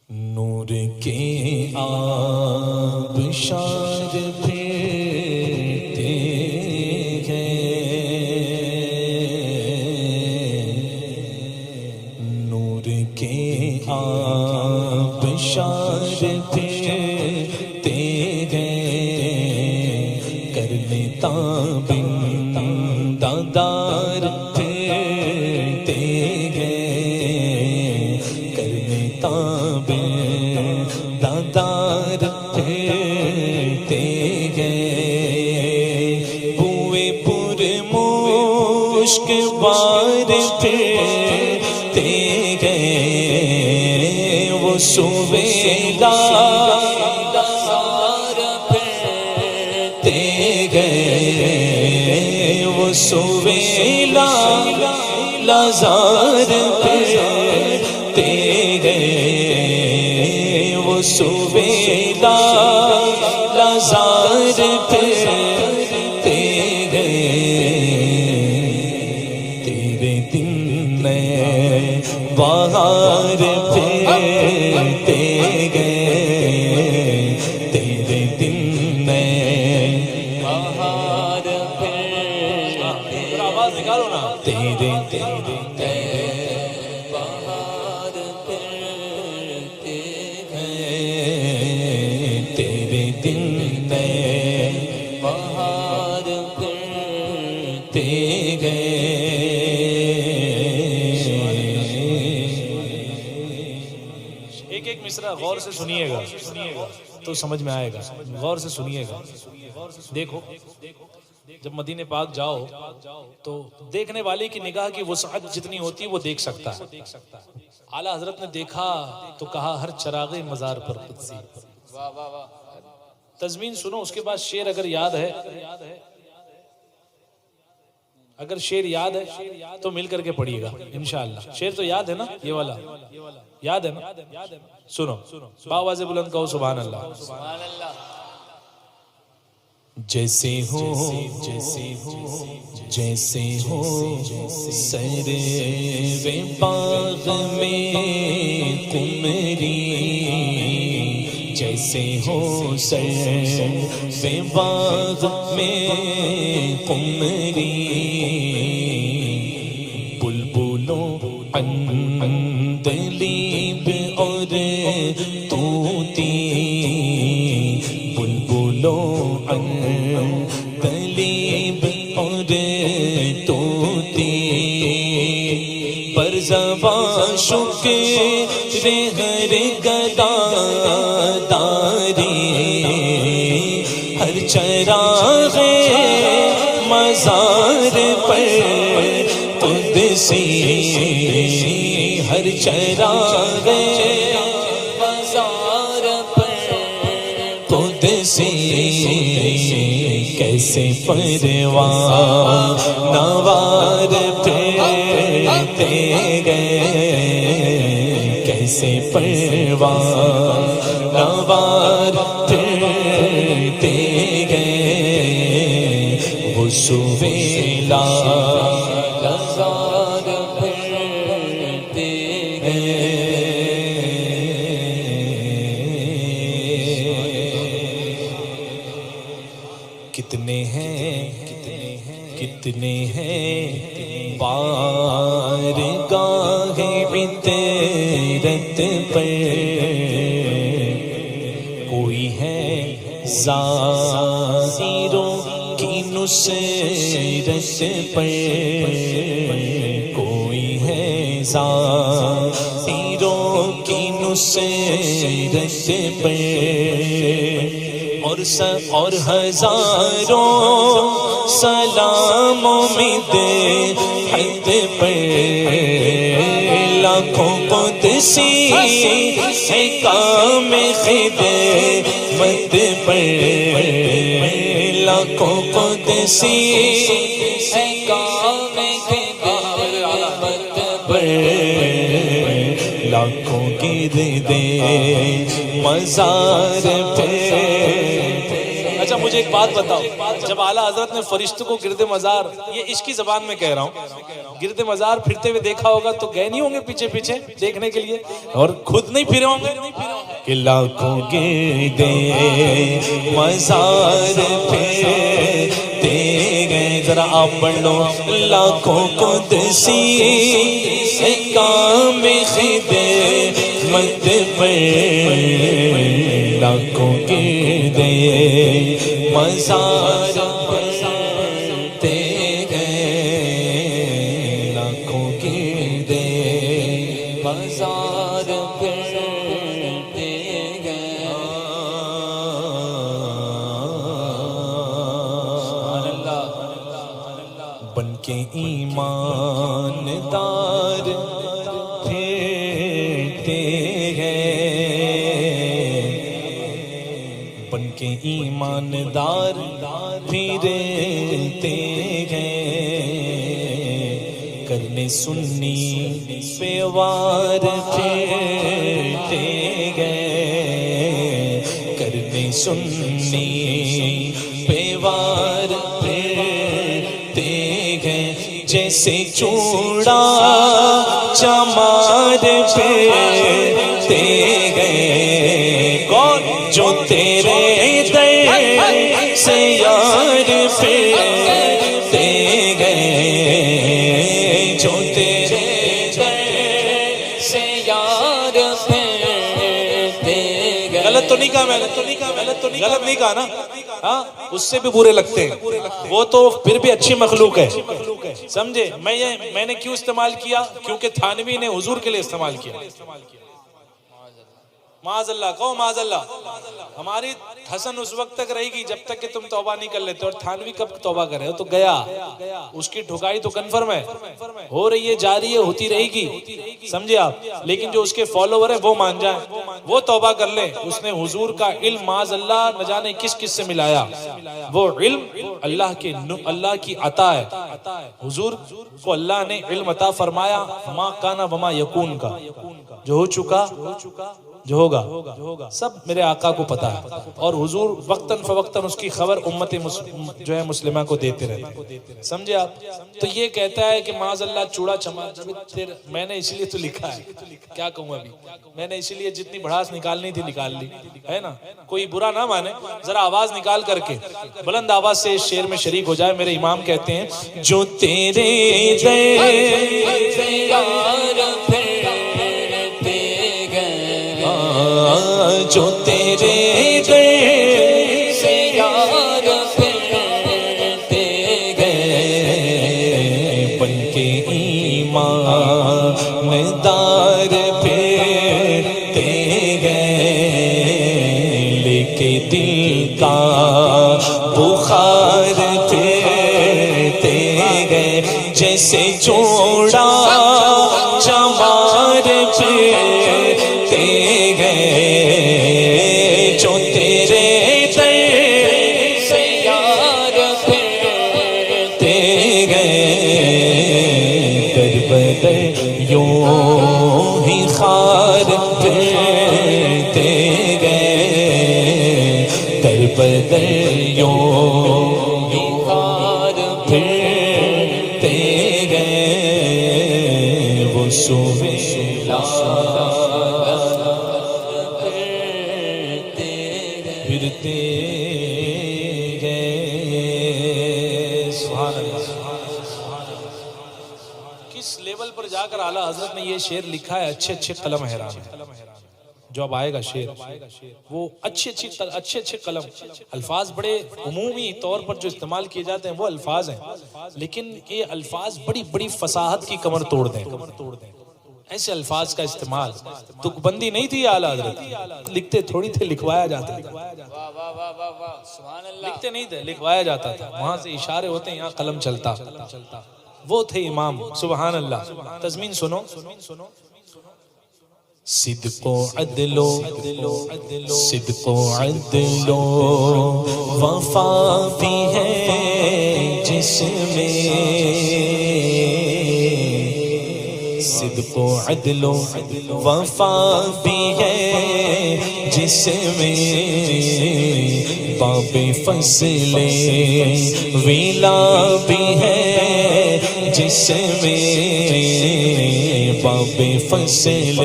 نور کے آبشار پھرتے گئے، نور کے آبشار پھرتے گئے، کرنے تابند دار پھرتے گئے، کرنے تابند دار پھرتے گئے، بوئے پر مشک بار پھرتے گئے، وہ سویدار پھرتے گئے، وہ سویلا لازار پھرتے گئے، وہ سویلا لازار پھرتے گئے، تیرے دن میں بہار پھرتے گئے، تیرے دن میں بہار پھرتے، آواز نکالو نا، تیرے دن میں بہار پھرتے گئے، تیرے دن میں بہار پھرتے گئے۔ ایک ایک مصرع غور سے سنیے گا تو سمجھ میں آئے گا، غور سے سنیے گا۔ دیکھو جب مدینے پاک جاؤ تو دیکھنے والے کی نگاہ کی وسعت جتنی ہوتی ہے وہ دیکھ سکتا ہے۔ اعلیٰ حضرت نے دیکھا تو کہا ہر چراغ مزار پر قدسی۔ تضمین سنو، اس کے بعد شعر اگر یاد ہے، اگر شعر یاد ہے تو مل کر کے پڑھیے گا انشاءاللہ۔ شعر تو یاد ہے نا، یہ والا یاد ہے نا؟ سنو، باواز بلند کہو سبحان اللہ۔ جیسے ہو جیسے ہو سرے باغ میں قمری، جیسے ہو سرے باغ میں قمری، بلبلوں عندلیب اور طوطی، بلبلوں عندلیب اور طوطی، پر زبان شکر ہر گدا داری، ہر چراغ مزار پر قدسی، ہر چراغ مزار پر قدسی، کیسے پروان نوار پھرتے گئے، کیسے پروان نوار پھرتے گئے، وہ سویلا لازار پھرتے گئے۔ کتنے ہیں بارگاہ عطرت پر، کوئی ہے زائروں کی نصرت پر، کوئی ہے زائروں کی نصرت پر، اور ہزاروں سلام مدحت پر، لاکھوں قدسی ہے کام خدمت پر، لاکھوں قدسی ہے کام خدمت پر، لاکھوں گردے مزار پہ۔ اچھا اچھا مجھے ایک بات بتاؤ، جب اعلیٰ حضرت نے فرشتوں کو گرد مزار، یہ عشق کی زبان میں کہہ رہا ہوں، گرد مزار پھرتے ہوئے دیکھا ہوگا تو گئے نہیں ہوں گے پیچھے پیچھے دیکھنے کے لیے، اور خود نہیں پھرے ہوں گے کہ لاکھوں گرد مزار پھرتے گئے. ذرا آپ پڑھ لو، لاکھوں قدسی کام خدمت پر لاکھوں گرد مزار پھرتے گئے، لاکھوں گرد مزار پھرتے گئے. بن کے ایمان دار پھرتے گئے، بن کے ایمان دار پھرتے گئے، کرنے سنی پہ وار پھرتے گئے، کرنے سنی پہ وار پھرتے گئے. جیسے چوڑا چمار پھرتے گئے، کون جو تیرے در سے یار پھرتے گئے، جو تیرے در سے یار پھرتے گئے. غلط تو نہیں کہا میں، غلط نہیں کہا نا؟ ہاں اس سے بھی برے لگتے ہیں، وہ تو پھر بھی اچھی مخلوق ہے، سمجھے؟ میں نے کیوں استعمال کیا؟ کیونکہ تھانوی نے حضور کے لیے استعمال کیا. معاذ اللہ، کہو معاذ اللہ. ہماری حسن اس وقت تک رہے گی جب تک کہ تم توبہ نہیں کر لیتے، اور تھانوی کب توبہ کر رہے ہو تو گیا، اس کی ٹھکائی تو کنفرم ہے، ہو رہی ہے، جاری ہے، ہوتی رہے گی، سمجھے آپ؟ لیکن جو اس کے فالوور ہیں وہ مان جائیں، وہ توبہ کر لیں. اس نے حضور کا علم معاذ اللہ نہ جانے کس کس سے ملایا، وہ علم اللہ کی عطا ہے. حضور کو اللہ نے علم عطا فرمایا، ما کانا وما یکون کا، جو ہو چکا جو ہوگا سب میرے آقا کو پتا ہے، اور حضور وقتاً فوقتاً اس کی خبر امت جو ہے مسلمہ کو دیتے رہتے، سمجھے آپ؟ تو یہ کہتا ہے کہ معاذ اللہ چوڑا چما، میں نے اسی لیے تو لکھا ہے، کیا کہوں ابھی، میں نے اسی لیے جتنی بڑھاس نکالنی تھی نکال لی ہے نا. کوئی برا نہ مانے، ذرا آواز نکال کر کے بلند آواز سے اس شعر میں شریک ہو جائے. میرے امام کہتے ہیں، جو تیرے جو تیرے در سے یار پھرتے گئے، بن کے ایمان دار پھرتے گئے، لے کے دل کا بخار پھرتے گئے. جیسے چوڑا چمار پھرتے گئے، جو تیرے در سے یار پھرتے گئے، در بدر یوں ہی خار پھرتے گئے، در بدر یوں ہی خار پھرتے گئے. وہ سویلا پھرتے گئے. سبحان اللہ. کس لیول پر جا کر اعلیٰ حضرت نے یہ شعر لکھا ہے، اچھے اچھے قلم حیران ہے. جو اب آئے گا شعر، وہ اچھے اچھے قلم، الفاظ بڑے عمومی طور پر جو استعمال کیے جاتے ہیں وہ الفاظ ہیں، لیکن یہ الفاظ بڑی بڑی فصاحت کی کمر توڑ دیں. ایسے الفاظ کا استعمال، تک بندی نہیں تھی اعلیٰ حضرت، لکھتے تھوڑی تھے، لکھوایا جاتا تھا، لکھتے نہیں تھے، لکھوایا جاتا تھا. وہاں سے اشارے ہوتے ہیں، یہاں قلم چلتا. وہ تھے امام. سبحان اللہ. تضمین سنو. صدق و عدل وفا بھی ہے جس میں، صدق و عدل وفا بھی ہے جس میں، باب فصل ویلا بھی ہے جس میں باب فصل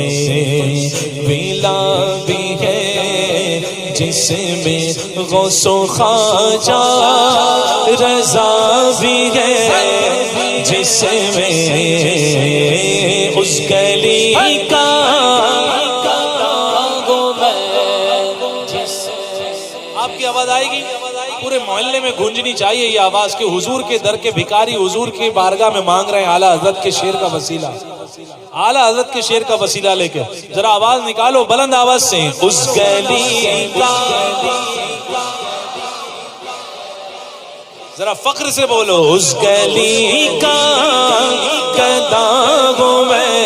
ویلا بھی ہے جس میں غوث و خواجہ رضا بھی ہے جس میں اس گلی کا آپ کی آواز آئے گی پورے محلے میں گونجنی چاہیے یہ آواز کہ حضور کے در کے بھکاری حضور کی بارگاہ میں مانگ رہے ہیں اعلیٰ حضرت کے شعر کا وسیلہ، اعلیٰ حضرت کے شعر کا وسیلہ لے کے ذرا آواز نکالو بلند آواز سے، اس گلی کا، ذرا فخر سے بولو، اس گلی کا قداغوں میں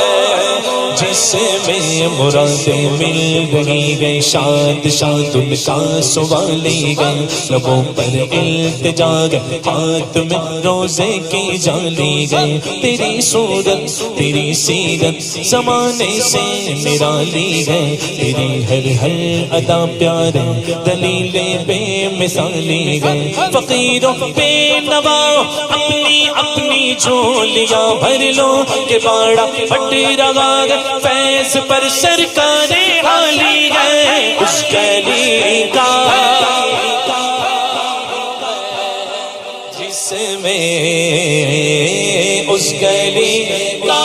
جس میں مرادیں مل رہی گئے، شاد شاد ان کا سوالی گئے، لبوں پر التجا گئے، ہاتھ میں روزے کی جالی گئے، تیری صورت تیری سیرت زمانے سے نرالی گئے، تیری ہر ہر ادا پیارے دلیل بے مثالی گئے، فقیروں بے نواؤ اپنی اپنی جھولیاں بھر لو کہ باڑا پھٹ رہا ہے، فیض پر سرکار عالی ہے، اس گلی کا جس میں اس گلی کا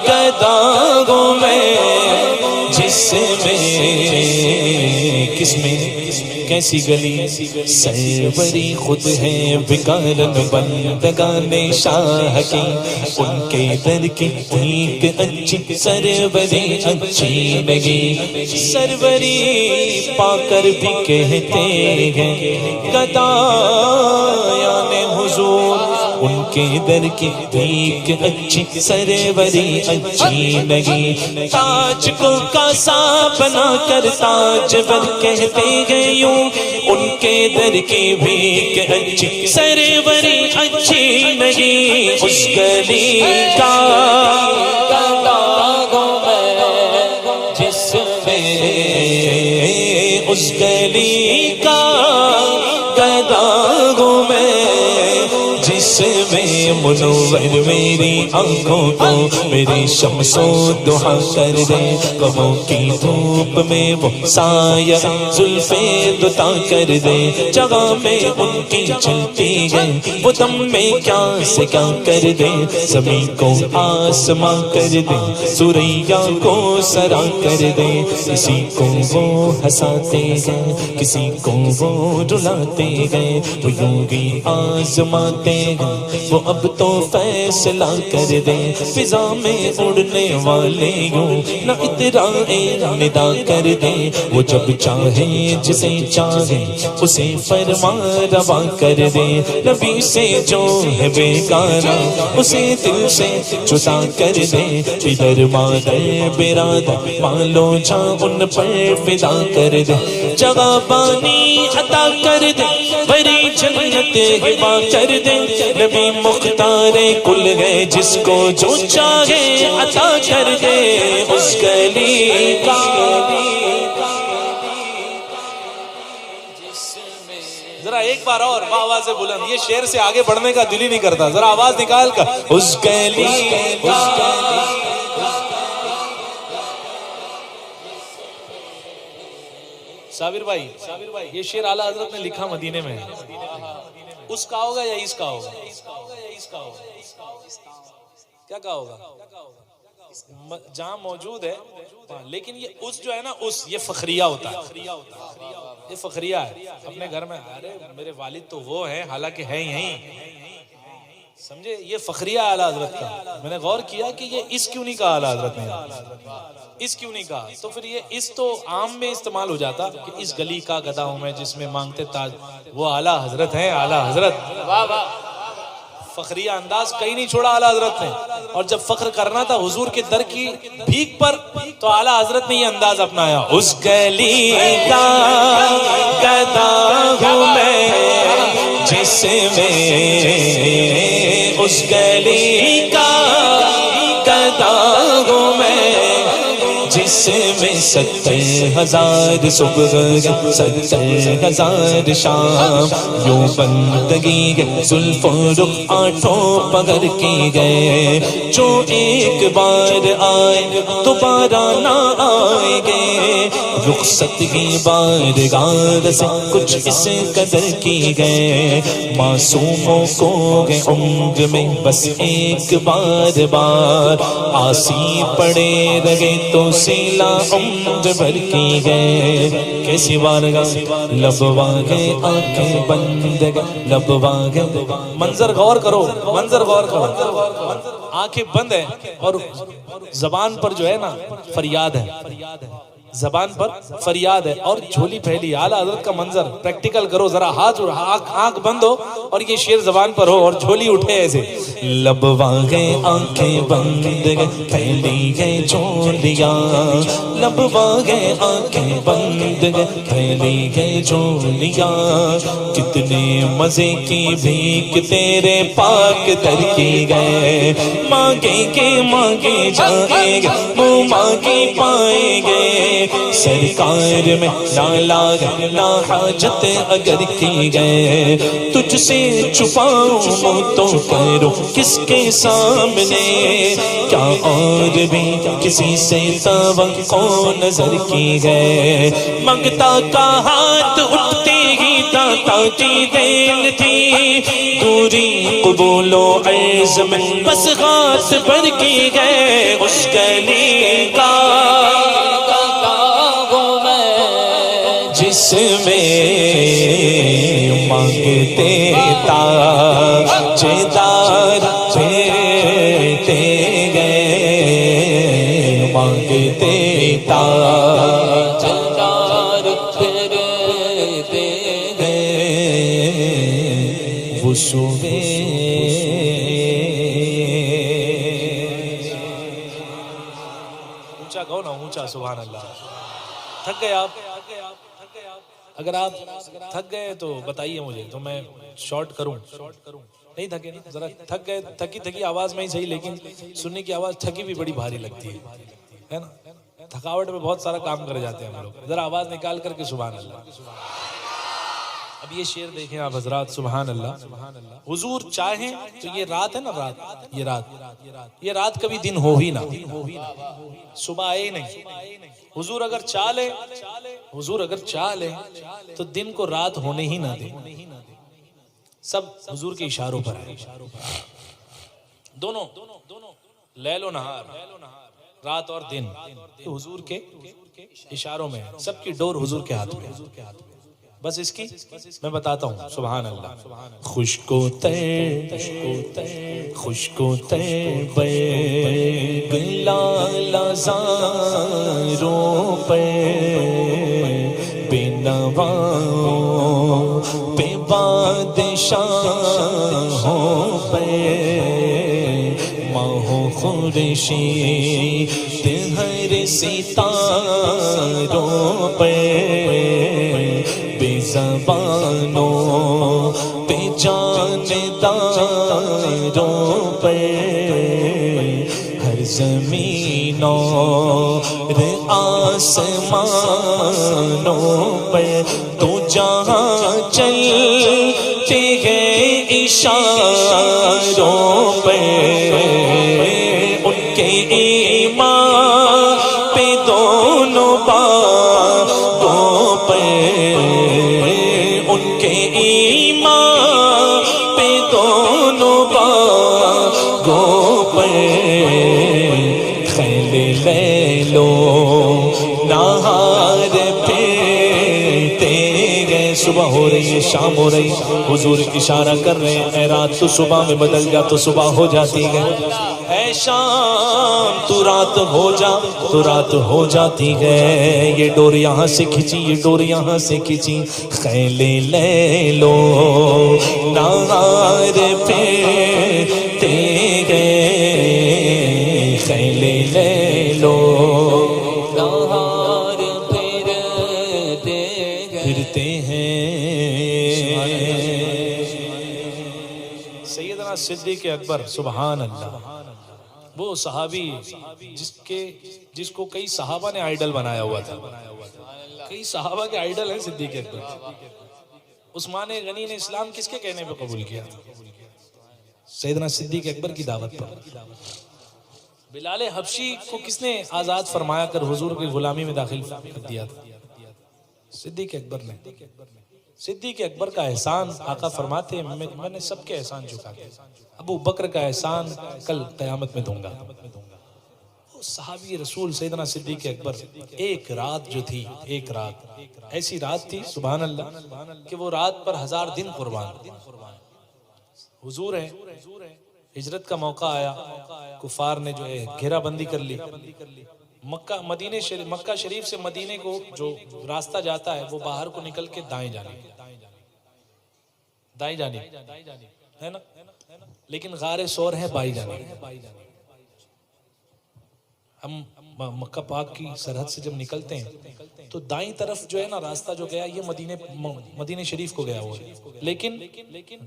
قداغوں میں جس میں کس میں کیسی گلی سروری خود ہے بکارن بندگان شاہ کی، ان کے در کی ایک اچھی سروری اچھی لگی، سروری پا کر بھی کہتے ہیں گدایان حضور، ان کے در کی ایک اچھی سروری اچھی لگی، تاج کو کاسا بنا کر تاج پر کہتے ہیں یوں، ان کے در کی بھیک اچھی سروری اچھی نہیں، اس گلی کا قداغوں میں جس میں اس گلی کا قداغوں میں جس میں منور میری آنکھوں کو میری شمس و دعا کر دے، غموں کی دھوپ میں وہ سایہ زلفیں دتا کر دے، جگہ میں ان کی چلتی ہے وہ دم میں کیا سے کیا کر دے، زمین کو آسماں کر دے، سوریا کو سرا کر دے، کسی کو وہ ہنساتے ہیں کسی کو وہ رلاتے ہیں، وہ یوں ہی آزماتے ہیں وہ اب تو فیصلہ کر دے، فضا میں اڑنے والے یوں نہ اترائے ندا کر دے، وہ جب چاہے جسے چاہے اسے فرما روا کر دے، نبی سے جو ہے بیگانہ اسے دل سے جدا کر دے، ادھر مادر برادر مالو جا ان پر فدا کر دے، جگہ بانی عطا کر دے، بری جنت ہبا کر دے، نبی مختار کل ہے جس کو جو چاہے عطا کر دے، اس گلی کا ذرا ایک بار اور آواز سے بلند، یہ شعر سے آگے بڑھنے کا دل ہی نہیں کرتا، ذرا آواز نکال کر، اس گلی کا صابر بھائی یہ شعر اعلیٰ حضرت نے لکھا مدینے میں، اس کا ہوگا یا اس کا ہوگا؟ کیا کہا ہوگا؟ جہاں موجود ہے، لیکن یہ اس جو ہے نا اس یہ فخریہ ہوتا ہے، یہ فخریہ ہے اپنے گھر میں، ارے میرے والد تو وہ ہیں حالانکہ ہے یہیں، سمجھے، یہ فخریہ اعلیٰ حضرت کا۔ میں نے غور کیا کہ یہ اس کیوں نہیں کہا اعلیٰ حضرت نے، اس کیوں نہیں کہا؟ تو پھر یہ اس تو عام میں استعمال ہو جاتا کہ اس گلی کا گدا ہوں میں جس میں مانگتے تاج، وہ اعلیٰ حضرت ہیں، اعلیٰ حضرت، واہ واہ، فخریہ انداز کہیں نہیں چھوڑا اعلیٰ حضرت نے، اور جب فخر کرنا تھا حضور کے در کی بھیک پر تو اعلیٰ حضرت نے یہ انداز اپنایا، اس گلی کا گدا ہوں میں جس میں اس گلی کا گدا ہوں میں جس میں میں 70,000 صبح 70,000 شام، یوں بندگی زلف و رخ آٹھوں پگر کی گئے، جو ایک بار آئے دوبارہ نہ آئیں گے، رخصت کی بارگاہ سے کچھ اس قدر کی گئے، معصوموں کو گئے عمر میں بس ایک بار آسی پڑے رہے تو سیلا عمر بھر کی گئے، کیسی بارگاہ لب واگے آنکھیں بند گئے، لب واگے منظر غور کرو، منظر غور کرو، آنکھیں بند ہے اور زبان پر جو ہے نا فریاد ہے، زبان پر فریاد ہے اور جھولی پھیلی، اعلیٰ حضرت کا منظر پریکٹیکل کرو ذرا، ہاتھ اور آنکھ بند ہو اور یہ شعر زبان پر ہو اور جھولی اٹھے ایسے، لب واگے آنکھیں بند گئے پھیلی گئے جھولیاں، لب واگے آنکھیں بند گئے پھیلی گئے جھولیاں، کتنے مزے کی بھیک تیرے پاک در کی گئے، مانگیں گے مانگے جائیں گے وہ مانگی پائیں گے، سرکار میں نالاگ نا حاجت اگر کی گئے، تجھ سے چھپاؤں تو کرو کس کے سامنے، کیا اور بھی کسی سے توقع نظر کی گئے، منگتا کا ہاتھ اٹھتے ہی داتا کی دین تھی، دوری قبول و عرض میں بس ہاتھ بھر کی گئے، اس گلی کا جس میں مانگتے تاجدار پھرتے گئے، مانگتے تاجدار پھرتے گئے، وہ صبح اونچا کہو نا، اونچا سبحان اللہ۔ تھک گئے آپ؟ اگر آپ تھک گئے تو بتائیے مجھے تو میں شارٹ کروں، نہیں تھکے نا ذرا تھک گئے، تھکی آواز میں ہی صحیح لیکن سننے کی آواز تھکی بھی بڑی بھاری لگتی ہے نا، تھکاوٹ میں بہت سارا کام کر جاتے ہیں ہم لوگ، ذرا آواز نکال کر کے سبحان اللہ۔ اب یہ شعر دیکھیں آپ حضرات، سبحان اللہ، حضور چاہیں تو یہ رات ہے نا، یہ رات کبھی دن ہو ہی نہ، صبح آئے ہی نہیں، حضور اگر چاہ لے تو دن کو رات ہونے ہی نہ دے، سب حضور کے اشاروں پر ہے، دونوں لیل و نہار، رات اور دن حضور کے اشاروں میں ہے، سب کی ڈور حضور کے ہاتھ میں ہے، بس اس کی میں بتاتا ہوں سبحان اللہ۔ خشک و تر گلالہ زاروں پر، بے نواؤں پہ بادشاہوں پر، ماہ و خورشید ہر ستاروں پر، بے زبانوں پہ جانداروں پر، ہر زمینوں اور آسمانوں پر، تو جہاں چلتے ہیں اشاروں پر، ان کے ایمان پہ دونوں باغوں پر، ان کے ایمان پہ دونوں باغوں پر، خیل لیلو نہار پھرتے گئے، صبح ہو رہی ہے شام ہو رہی، حضور اشارہ کر رہے ہیں، اے رات تو صبح میں بدل جا تو صبح ہو جاتی ہے، اے شام تو رات ہو جا تو رات ہو جاتی ہے، یہ ڈور یہاں سے کھچی، یہ ڈور یہاں سے کھچی، خیل لیلو نہار پھرتے گئے، خیل لیلو نہار پھرتے ہیں۔ سیدنا صدیق اکبر سبحان اللہ، وہ صحابی جس کے جس کو کئی صحابہ نے آئیڈل بنایا ہوا تھا. کئی صحابہ کے آئیڈل ہیں صدیق اکبر. عثمان غنی نے اسلام کس کے کہنے پہ قبول کیا؟ سیدنا صدیق اکبر کی دعوت پر. بلال حبشی کو کس نے آزاد فرمایا کر حضور کی غلامی میں داخل کر دیا تھا؟ صدیق اکبر نے. صدیق اکبر کا احسان آقا فرماتے ہیں میں نے سب کے احسان چکا دیا. ابو بکر کا احسان کل قیامت میں دوں گا. صحابی رسول سیدنا صدیق اکبر ایک رات جو تھی، ایک رات ایسی رات تھی سبحان اللہ کہ وہ رات پر 1000 دن قربان. حضور ہیں، ہجرت کا موقع آیا، کفار نے جو ہے گھیرا بندی کر لی. مکہ شریف سے مدینے کو جو راستہ جاتا ہے وہ باہر کو نکل کے دائیں جانب ہے نا، لیکن غار سور ہے بائیں جانب. ہم مکہ پاک کی سرحد سے جب نکلتے ہیں تو دائیں طرف جو ہے نا راستہ جو گیا یہ مدینہ شریف کو گیا ہوا ہے، لیکن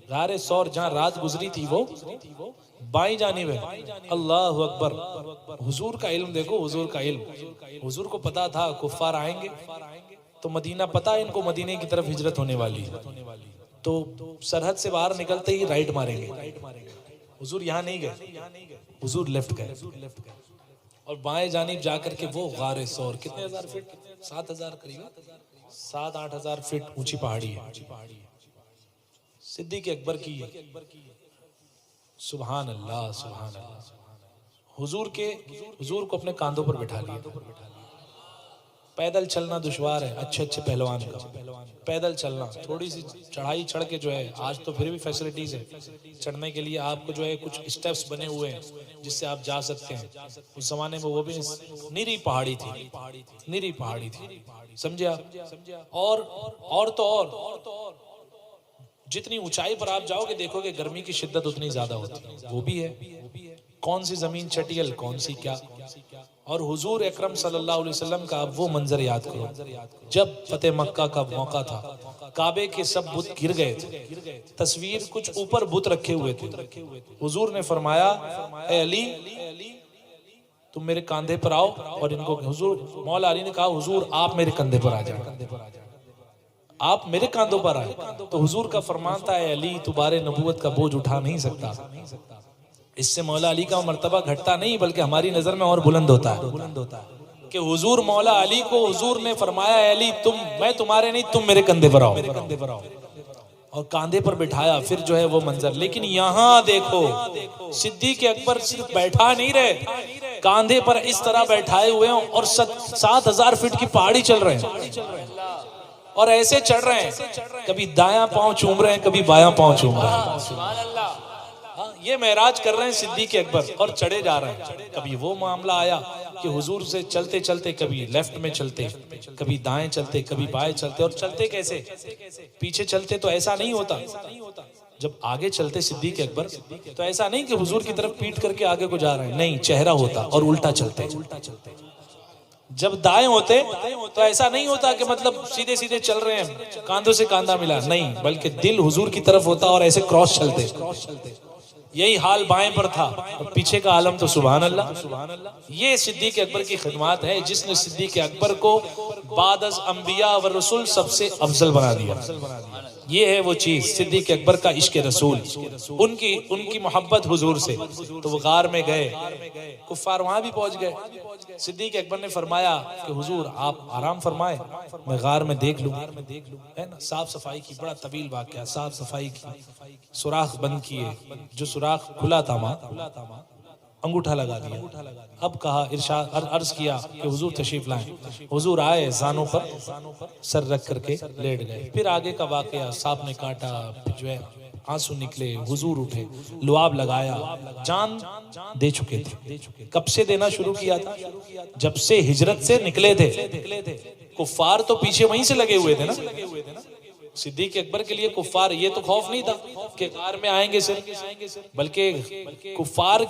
غار سور جہاں رات گزری تھی وہ بائیں جانب ہے. اللہ اکبر. حضور کا علم دیکھو، حضور کا علم. حضور کو پتا تھا کفار آئیں گے تو مدینہ پتا ہے ان کو مدینے کی طرف ہجرت ہونے والی ہے، تو سرحد سے باہر نکلتے ہی رائٹ ماریں گے. حضور یہاں نہیں گئے، حضور لیفٹ گئے اور بائیں جانب جا کر کے وہ غار سور کتنے 1000 فٹ 7000 قریب 7-8 ہزار فٹ اونچی پہاڑی ہے. صدیق اکبر کی سبحان اللہ سبحان اللہ. حضور کو اپنے کاندھوں پر بٹھا لیا. پیدل چلنا دشوار ہے اچھے پہلوان کا. پیدل چلنا تھوڑی سی چڑھائی چڑھ کے جو ہے، آج تو پھر بھی فیسلٹیز ہے چڑھنے کے لیے، آپ کو جو ہے کچھ سٹیپس بنے ہوئے ہیں جس سے آپ جا سکتے ہیں. اس زمانے میں وہ بھی نیری پہاڑی تھی سمجھے آپ. اور جتنی اونچائی پر آپ جاؤ گے دیکھو گے گرمی کی شدت اتنی زیادہ ہوتی ہے. وہ بھی ہے کون سی زمین چٹیل، کون سی کیا. اور حضور اکرم صلی اللہ علیہ وسلم کا اب وہ منظر یاد کرو جب فتح مکہ کا موقع تھا، کعبے کے سب بت گر گئے تھے، تصویر کچھ اوپر بت رکھے ہوئے تھے. حضور نے فرمایا اے علی تم میرے کاندھے پر آؤ، اور ان کو حضور مولا علی نے کہا حضور آپ میرے کندھے پر آ جائیں، آپ میرے کاندھوں پر آئے. تو حضور کا فرمان تھا اے علی تو بار نبوت کا بوجھ اٹھا نہیں سکتا. اس سے مولا علی کا مرتبہ گھٹتا نہیں بلکہ ہماری نظر میں اور بلند ہوتا ہے کہ حضور مولا علی کو حضور نے فرمایا اے علی میں تمہارے نہیں، تم میرے کندھے پر آؤ، اور کاندھے پر بٹھایا. پھر جو ہے وہ منظر. لیکن یہاں دیکھو صدیق اکبر صرف بیٹھا نہیں رہے، کاندھے پر اس طرح بیٹھائے ہوئے ہیں اور 7000 فٹ کی پہاڑی چل رہے ہیں اور ایسے چڑھ رہے ہیں، کبھی دایاں پاؤں چوم رہے ہیں کبھی بایاں پاؤں چوم رہے ہیں. یہ معراج کر رہے ہیں صدیق اکبر اور چڑھے جا رہے ہیں. کبھی وہ معاملہ آیا کہ حضور سے چلتے چلتے کبھی لیفٹ میں چلتے، کبھی دائیں چلتے، کبھی بائیں چلتے. اور چلتے کیسے؟ پیچھے چلتے تو ایسا نہیں ہوتا، جب آگے چلتے صدیق اکبر تو ایسا نہیں کہ حضور کی طرف پیٹ کر کے آگے کو جا رہے ہیں، نہیں، چہرہ ہوتا اور الٹا چلتے. جب دائیں ہوتے تو ایسا نہیں ہوتا کہ مطلب سیدھے سیدھے چل رہے ہیں کاندھوں سے کاندھا ملا، نہیں، بلکہ دل حضور کی طرف ہوتا اور ایسے کراس چلتے. یہی حال بائیں پر تھا اور پیچھے کا عالم تو سبحان اللہ. یہ صدیق اکبر کی خدمات ہے جس نے صدیق اکبر کو بعد از انبیاء و رسول سب سے افضل بنا دیا. یہ ہے وہ چیز صدیق اکبر کا عشق رسول، ان کی محبت حضور سے. تو وہ غار میں گئے، کفار وہاں بھی پہنچ گئے. صدیق اکبر نے فرمایا کہ حضور آپ آرام فرمائے، میں غار میں دیکھ لوں. ہے نا، صاف صفائی کی بڑا طویل واقعہ. صاف صفائی کی، سوراخ بند کیے، جو سوراخ کھلا تھا وہاں انگوٹھا لگا دیا. اب کہا ارشاد عرض کیا کہ حضور تشریف لائیں. حضور آئے، زانوں پر سر رکھ کر کے لیٹ گئے. پھر آگے کا واقعہ، سانپ نے کاٹا، جو ہے آنسو نکلے، حضور اٹھے، لعاب لگایا، جان دے چکے تھے. کب سے دینا شروع کیا تھا؟ جب سے ہجرت سے نکلے تھے. کفار تو پیچھے وہیں سے لگے ہوئے تھے نا. صدیق اکبر کے لیے کفار یہ تو خوف نہیں تھا کہ غار میں آئیں گے صرف، بلکہ کفار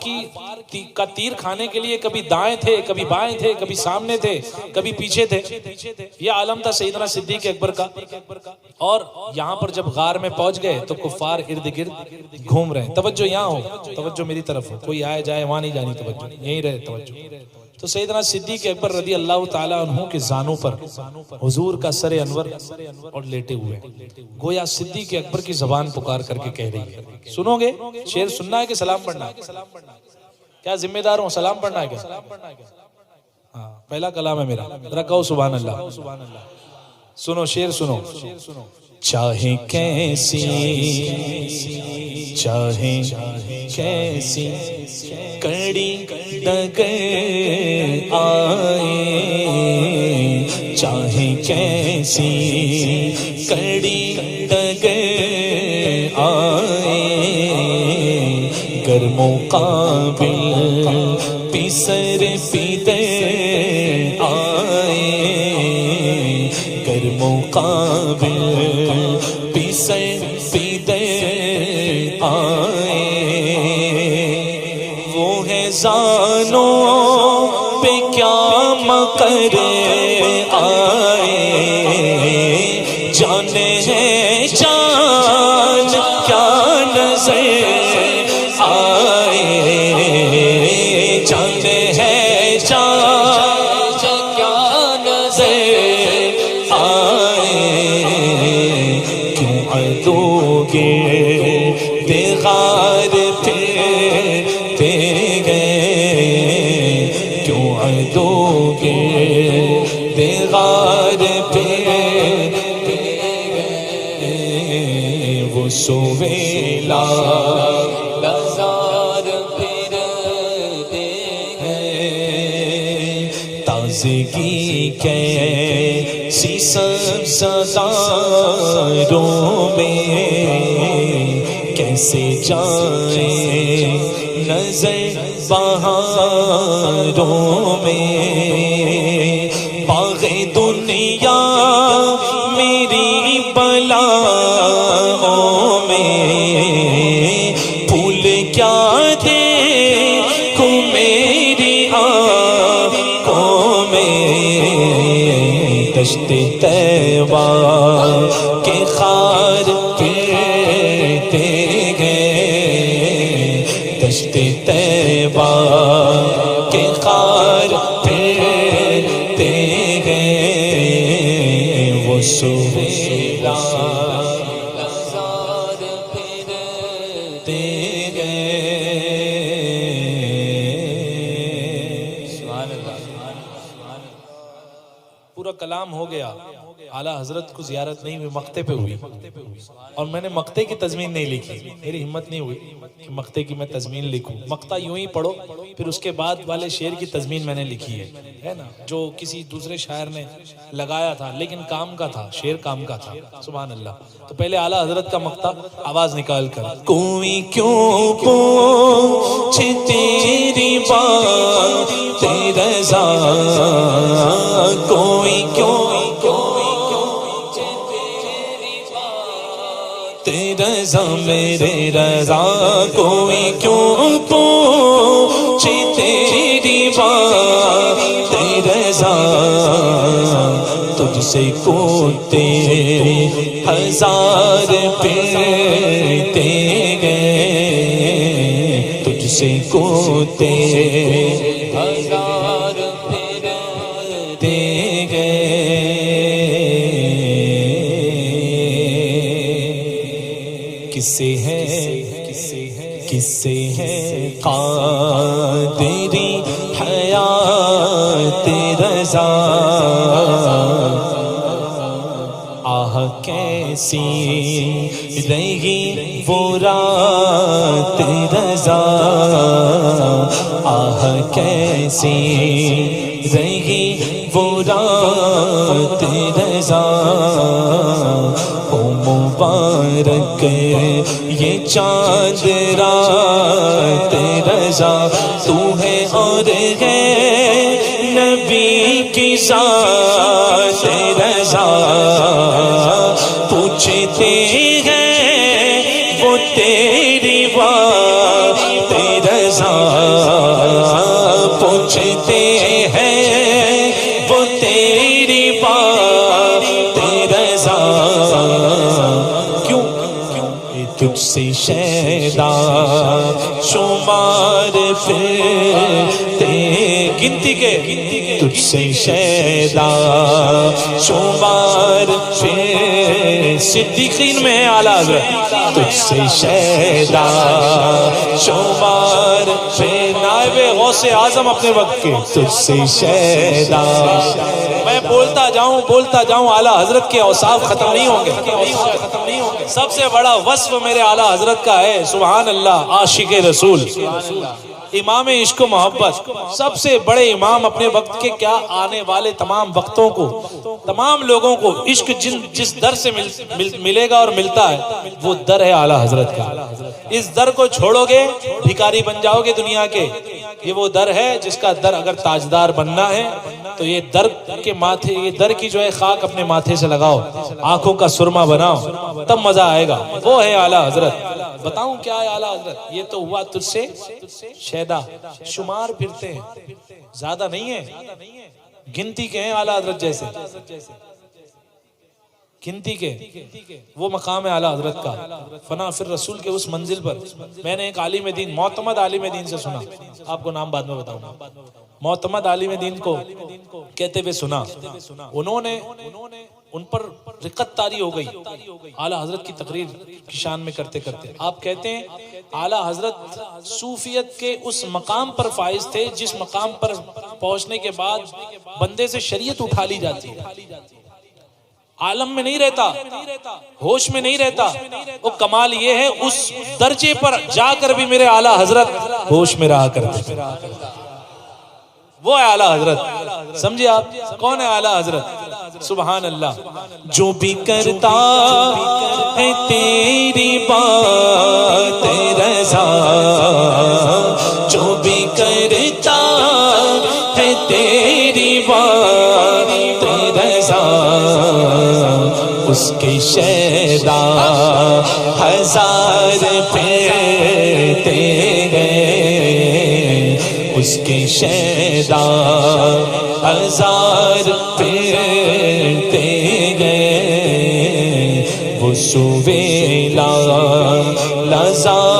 کا تیر کھانے کے لیے کبھی دائیں تھے، کبھی بائیں تھے، کبھی سامنے تھے، کبھی پیچھے تھے. یہ عالم تھا سیدنا صدیق اکبر کا. اور یہاں پر جب غار میں پہنچ گئے تو کفار ارد گرد گھوم رہے ہیں. توجہ یہاں ہو، توجہ میری طرف ہو، کوئی آئے جائے وہاں نہیں جانی توجہ، یہیں رہے توجہ. تو سیدنا صدیق اکبر رضی اللہ تعالیٰ عنہ کے زانوں پر حضور کا سر انور اور لیٹے ہوئے، گویا صدیق اکبر کی زبان پکار کر کے کہہ رہی ہے. سنو گے؟ شعر سننا ہے کہ سلام پڑھنا ہے؟ کیا ذمہ دار ہوں؟ سلام پڑھنا ہے کیا؟ ہاں پہلا کلام ہے میرا، ذرا کہو سبحان اللہ. سنو شعر سنو. چاہے کیسی کڑی ڈگر آئے، چاہے کیسی کڑی ڈگر آئے، گر مقابل پیسر پیدر آئے، گر مقابل پیسر پیدر آئے، وہ ہے زانوں پہ کیا مکر آئے، جانے ہے جان کیا نظر آئے، جانے ہے جان کیا نظر آئے، کیوں عدو گردِ غار پھرتے گئے، کیوں عدو گردِ غار پھرتے گئے، وہ سویلا لزار پھرتے ہیں، تازگی کیسی سبزاروں میں، کیسے جائیں نظر بہاروں میں، باغ دنیا میری بلاؤں میں، پھول کیا دیکھوں میری آنکھوں میں، دشت طیبہ کے خار پھرتے گئے، دشت طیبہ کے خار پھرتے گئے، وہ سویلا لزار پھرتے گئے. پورا کلام ہو گیا، اعلیٰ حضرت کو زیارت نہیں ہوئی، مقتے پہ ہوئی، اور میں نے مقتے کی تضمین نہیں لکھی، میری ہمت نہیں ہوئی کہ مقتے کی میں تضمین لکھوں. مقطع یوں ہی پڑھو، پھر اس کے بعد والے شعر کی تضمین میں نے لکھی ہے نا، جو کسی دوسرے شاعر نے لگایا تھا، لیکن کام کا تھا، شعر کام کا تھا. سبحان اللہ. تو پہلے اعلیٰ حضرت کا مقطع آواز نکال کر. کوئی کیوں پوچھے تیری بات رضا، کوئی کیوں رضا میرے رضا، کوئی کیوں پوچھے تیری بات رضا، تجھ سے کوتے ہزار پھرتے گئے، تجھ سے کوتے ہزار پھرتے گئے. کسے ہے قادری حیات رضا، آہ کیسی رہی وہ رات رضا، آہ کیسی رہی وہ رات رضا، مبارک یہ چاند رات رضا، تو ہے اور ہے نبی کی ذات رضا، پوچھتے ہیں وہ تیری بات رضا، پوچھتے ہیں وہ تیری بات رضا، تجھ سے شیدا شمار پھرتے. گنتے گنتی کے تجھ سے شیدا شمار پھر صدیقین میں ہے اعلیٰ حضرت تجھ سے شیدا شمار پھر نائب غوث اعظم اپنے وقت کے تجھ سے شیدا میں بولتا جاؤں اعلیٰ حضرت کے اوصاف ختم نہیں ہوں گے سب سے بڑا وصف میرے اعلیٰ حضرت کا ہے سبحان اللہ عاشق رسول امام عشق و محبت سب سے بڑے امام اپنے وقت کے کیا آنے والے تمام وقتوں کو تمام لوگوں کو عشق جس در سے ملے گا اور ملتا ہے وہ در ہے اعلیٰ حضرت کا اس در کو چھوڑو گے بھکاری بن جاؤ گے دنیا کے یہ وہ در ہے جس کا در اگر تاجدار بننا ہے تو یہ در کے ماتھے یہ در کی جو ہے خاک اپنے ماتھے سے لگاؤ آنکھوں کا سرما بناؤ تب مزہ آئے گا وہ ہے اعلیٰ حضرت بتاؤں کیا ہے اعلیٰ حضرت یہ تو ہوا تجھ سے شیدا شمار پھرتے ہیں زیادہ نہیں ہے گنتی کے ہیں اعلیٰ حضرت جیسے گنتی کے وہ مقام ہے اعلیٰ حضرت کا فنا فر رسول کے اس منزل پر میں نے ایک عالم دین معتمد عالم دین سے سنا آپ کو نام بعد میں بتاؤں گا معتمد عالم دین کو کہتے ہوئے سنا انہوں نے ان پر رقت طاری ہو گئی اعلیٰ حضرت کی تقریر کی شان میں کرتے کرتے آپ کہتے ہیں اعلیٰ حضرت صوفیت کے اس مقام پر فائز تھے جس مقام پر پہنچنے کے بعد بندے سے شریعت اٹھا لی جاتی ہے عالم میں نہیں رہتا ہوش میں نہیں رہتا وہ کمال یہ ہے اس درجے پر جا کر بھی میرے اعلیٰ حضرت ہوش میں رہا کرتے وہ ہے اعلیٰ حضرت سمجھے آپ کون ہے اعلیٰ حضرت سبحان اللہ جو بھی کرتا ہے تیری بات رضا جو بھی کرتا ہے تیری بات رضا اس کے شیدا ہزار پھرتے گئے اس کے شیدا ہزار پھرتے گئے وہ سویلا لذا